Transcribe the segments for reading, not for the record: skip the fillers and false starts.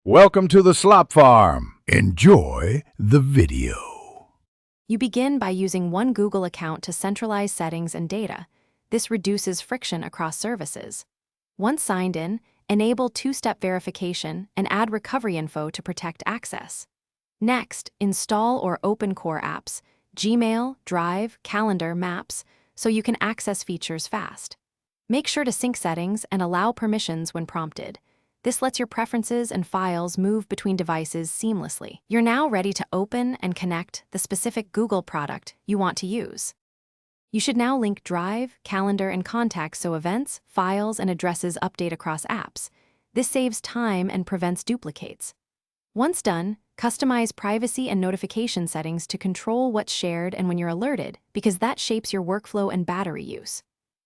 Welcome to the Slop Farm. Enjoy the video. You begin by using one Google account to centralize settings and data. This reduces friction across services. Once signed in, enable two-step verification and add recovery info to protect access. Next, install or open core apps, Gmail, Drive, Calendar, Maps, so you can access features fast. Make sure to sync settings and allow permissions when prompted. This lets your preferences and files move between devices seamlessly. You're now ready to open and connect the specific Google product you want to use. You should now link Drive, Calendar, and Contacts so events, files, and addresses update across apps. This saves time and prevents duplicates. Once done, customize privacy and notification settings to control what's shared and when you're alerted, because that shapes your workflow and battery use.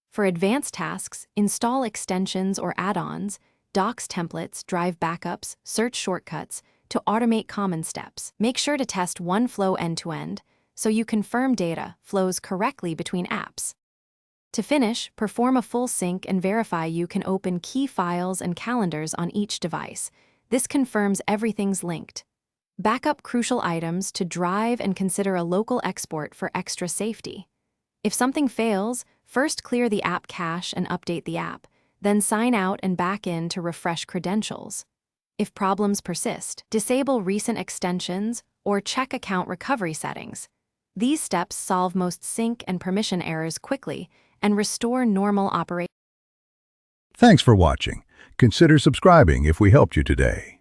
For advanced tasks, install extensions or add-ons, Docs templates, Drive backups, search shortcuts to automate common steps. Make sure to test one flow end-to-end so you confirm data flows correctly between apps. To finish, perform a full sync and verify you can open key files and calendars on each device. This confirms everything's linked. Backup crucial items to Drive and consider a local export for extra safety. If something fails, first clear the app cache and update the app. Then sign out and back in to refresh credentials. If problems persist, disable recent extensions or check account recovery settings. These steps solve most sync and permission errors quickly and restore normal operation. Thanks for watching. Consider subscribing if we helped you today.